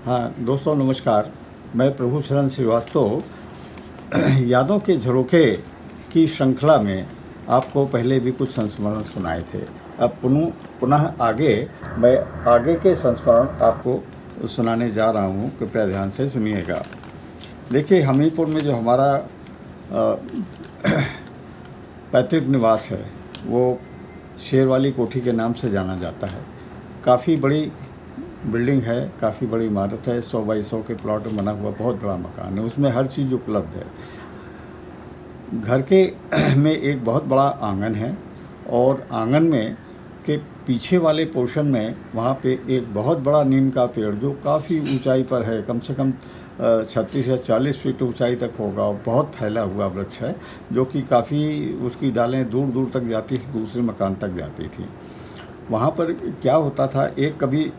हाँ दोस्तों नमस्कार। मैं प्रभु शरण श्रीवास्तव यादों के झरोखे की श्रृंखला में आपको पहले भी कुछ संस्मरण सुनाए थे। अब पुनः आगे मैं आगे के संस्मरण आपको सुनाने जा रहा हूँ। कृपया ध्यान से सुनिएगा। देखिए, हमीरपुर में जो हमारा पैतृक निवास है वो शेर वाली कोठी के नाम से जाना जाता है। काफ़ी बड़ी बिल्डिंग है, काफ़ी बड़ी इमारत है। 100 बाई 100 के प्लॉट में बना हुआ बहुत बड़ा मकान है। उसमें हर चीज़ उपलब्ध है। घर के में एक बहुत बड़ा आंगन है और आंगन में के पीछे वाले पोर्शन में वहाँ पे एक बहुत बड़ा नीम का पेड़ जो काफ़ी ऊंचाई पर है, कम से कम 36 या 40 फीट ऊंचाई तक होगा और बहुत फैला हुआ वृक्ष है, जो कि काफ़ी उसकी डालें दूर दूर तक जाती थी, दूसरे मकान तक जाती थी। वहाँ पर क्या होता था, एक कभी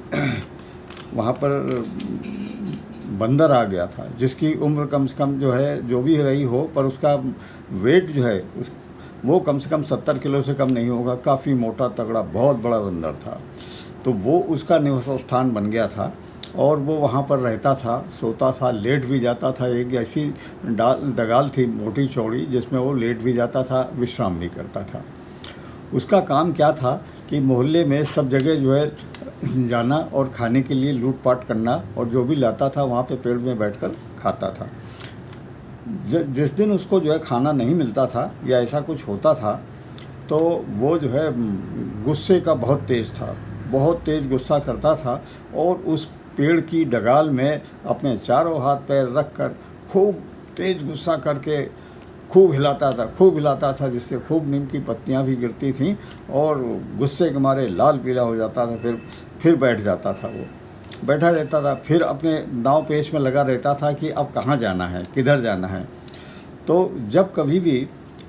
वहाँ पर बंदर आ गया था जिसकी उम्र कम से कम जो है जो भी रही हो, पर उसका वेट जो है वो कम से कम 70 किलो से कम नहीं होगा। काफ़ी मोटा तगड़ा बहुत बड़ा बंदर था। तो वो उसका निवास स्थान बन गया था और वो वहाँ पर रहता था, सोता था, लेट भी जाता था। एक ऐसी डगाल थी मोटी चौड़ी जिसमें वो लेट भी जाता था, विश्राम भी करता था। उसका काम क्या था कि मोहल्ले में सब जगह जो है जाना और खाने के लिए लूटपाट करना, और जो भी लाता था वहाँ पे पेड़ में बैठकर खाता था। जिस दिन उसको जो है खाना नहीं मिलता था या ऐसा कुछ होता था तो वो जो है गुस्से का बहुत तेज़ था, बहुत तेज़ गुस्सा करता था और उस पेड़ की डगाल में अपने चारों हाथ पैर रख कर खूब तेज़ गुस्सा करके खूब हिलाता था, जिससे खूब नीम की पत्तियां भी गिरती थीं और गुस्से के मारे लाल पीला हो जाता था। फिर बैठ जाता था, वो बैठा रहता था। फिर अपने दांव पेच में लगा रहता था कि अब कहाँ जाना है, किधर जाना है। तो जब कभी भी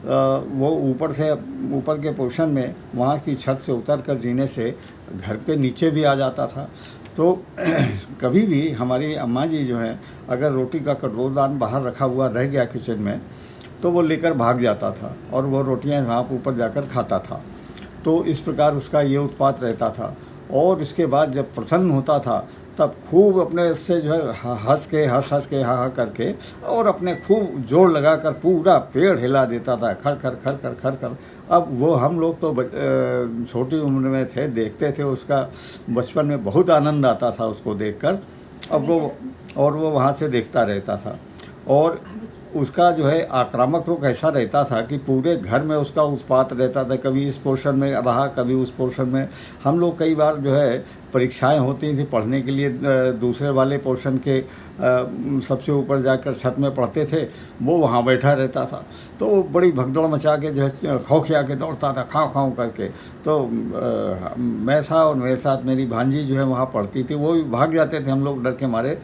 वो ऊपर के पोर्शन में वहाँ की छत से उतर कर जीने से घर के नीचे भी आ जाता था। तो कभी भी हमारी अम्मा जी जो है, अगर रोटी का कटोरदान बाहर रखा हुआ रह गया किचन में तो वो लेकर भाग जाता था और वो रोटियां वहाँ ऊपर जाकर खाता था। तो इस प्रकार उसका ये उत्पात रहता था। और इसके बाद जब प्रसन्न होता था तब खूब अपने से जो है हंस के हा करके और अपने खूब जोर लगाकर पूरा पेड़ हिला देता था, खर खर खर खर खर खर। अब वो हम लोग तो छोटी उम्र में थे, देखते थे, उसका बचपन में बहुत आनंद आता था उसको देखकर। अब वो वहाँ से देखता रहता था और उसका जो है आक्रामक रुख ऐसा रहता था कि पूरे घर में उसका उत्पात रहता था। कभी इस पोर्शन में रहा, कभी उस पोर्शन में। हम लोग कई बार जो है परीक्षाएं होती थी पढ़ने के लिए, दूसरे वाले पोर्शन के सबसे ऊपर जाकर छत में पढ़ते थे, वो वहाँ बैठा रहता था। तो वो बड़ी भगदड़ मचा के जो है खौखिया के दौड़ता था, खाँव खाँव करके। तो मैं था और मेरे साथ मेरी भांजी जो है वहाँ पढ़ती थी, वो भी भाग जाते थे, हम लोग डर के मारे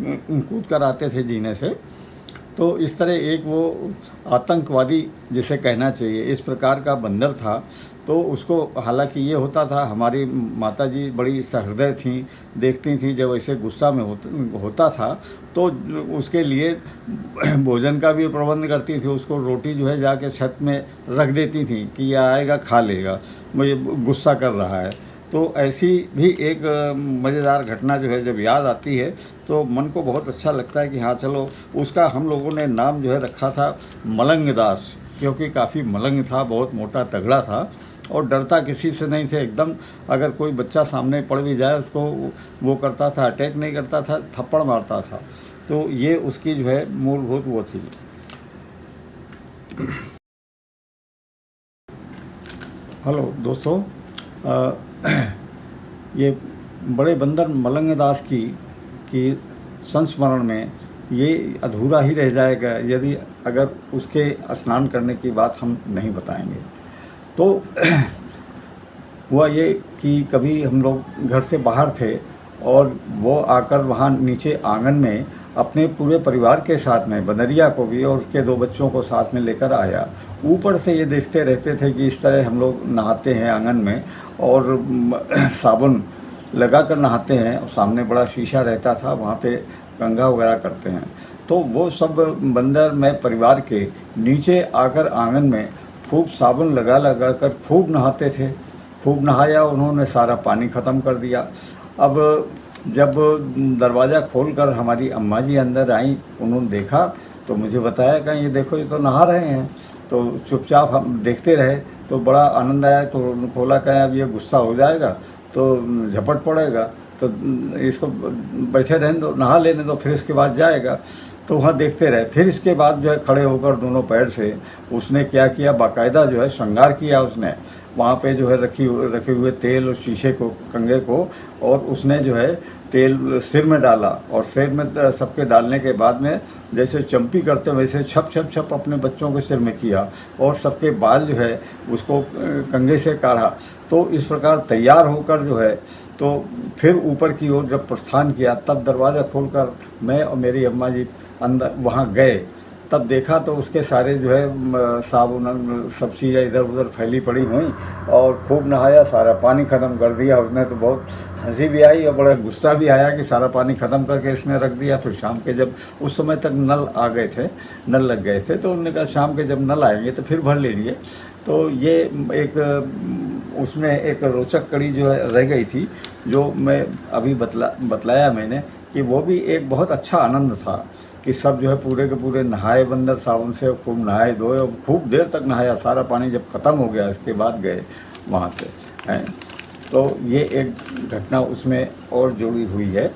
कूद कर आते थे जीने से। तो इस तरह एक वो आतंकवादी जिसे कहना चाहिए, इस प्रकार का बंदर था। तो उसको हालांकि ये होता था, हमारी माताजी बड़ी सहृदय थीं, देखती थीं जब ऐसे गुस्सा में होता था तो उसके लिए भोजन का भी प्रबंध करती थी। उसको रोटी जो है जाके छत में रख देती थी कि ये आएगा खा लेगा, मुझे गुस्सा कर रहा है। तो ऐसी भी एक मज़ेदार घटना जो है जब याद आती है तो मन को बहुत अच्छा लगता है कि हाँ चलो। उसका हम लोगों ने नाम जो है रखा था मलंग दास, क्योंकि काफ़ी मलंग था, बहुत मोटा तगड़ा था और डरता किसी से नहीं थे एकदम। अगर कोई बच्चा सामने पड़ भी जाए उसको वो करता था, अटैक नहीं करता था, थप्पड़ मारता था। तो ये उसकी जो है मूलभूत वो थी। हेलो दोस्तों, ये बड़े बंदर मलंग दास की संस्मरण में ये अधूरा ही रह जाएगा यदि अगर उसके स्नान करने की बात हम नहीं बताएंगे। तो हुआ ये कि कभी हम लोग घर से बाहर थे और वो आकर वहाँ नीचे आंगन में अपने पूरे परिवार के साथ में बंदरिया को भी और उसके 2 बच्चों को साथ में लेकर आया। ऊपर से ये देखते रहते थे कि इस तरह हम लोग नहाते हैं आंगन में और साबुन लगा कर नहाते हैं, और सामने बड़ा शीशा रहता था, वहाँ पे गंगा वगैरह करते हैं। तो वो सब बंदर मैं परिवार के नीचे आकर आंगन में खूब साबुन लगा कर खूब नहाते थे। खूब नहाया उन्होंने, सारा पानी ख़त्म कर दिया। अब जब दरवाज़ा खोलकर हमारी अम्मा जी अंदर आई, उन्होंने देखा तो मुझे बताया कि ये देखो ये तो नहा रहे हैं। तो चुपचाप हम देखते रहे, तो बड़ा आनंद आया। तो उन्होंने खोला, कहें अब ये गुस्सा हो जाएगा तो झपट पड़ेगा, तो इसको बैठे रहने दो, नहा लेने दो, फिर इसके बाद जाएगा। तो वहाँ देखते रहे। फिर इसके बाद जो है खड़े होकर दोनों पैर से उसने क्या किया, बाकायदा जो है श्रृंगार किया उसने। वहाँ पे जो है रखे हुए तेल और शीशे को, कंघे को, और उसने जो है तेल सिर में डाला, और सिर में सबके डालने के बाद में जैसे चंपी करते वैसे छप छप छप अपने बच्चों के सिर में किया, और सबके बाल जो है उसको कंघे से काढ़ा। तो इस प्रकार तैयार होकर जो है, तो फिर ऊपर की ओर जब प्रस्थान किया, तब दरवाज़ा खोलकर मैं और मेरी अम्मा जी अंदर वहाँ गए। तब देखा तो उसके सारे जो है साबुन सब चीज़ें इधर उधर फैली पड़ी हुई, और खूब नहाया, सारा पानी ख़त्म कर दिया उसने। तो बहुत हंसी भी आई और बड़ा गुस्सा भी आया कि सारा पानी ख़त्म करके इसने रख दिया। फिर शाम के जब उस समय तक नल आ गए थे, नल लग गए थे, तो उन्होंने कहा शाम के जब नल आएंगे तो फिर भर लीजिए। तो ये एक उसमें एक रोचक कड़ी जो है रह गई थी, जो मैं अभी बतलाया मैंने, कि वो भी एक बहुत अच्छा आनंद था कि सब जो है पूरे के पूरे नहाए बंदर साबुन से, खूब नहाए धोए और खूब देर तक नहाया। सारा पानी जब ख़त्म हो गया इसके बाद गए वहाँ से हैं। तो ये एक घटना उसमें और जुड़ी हुई है।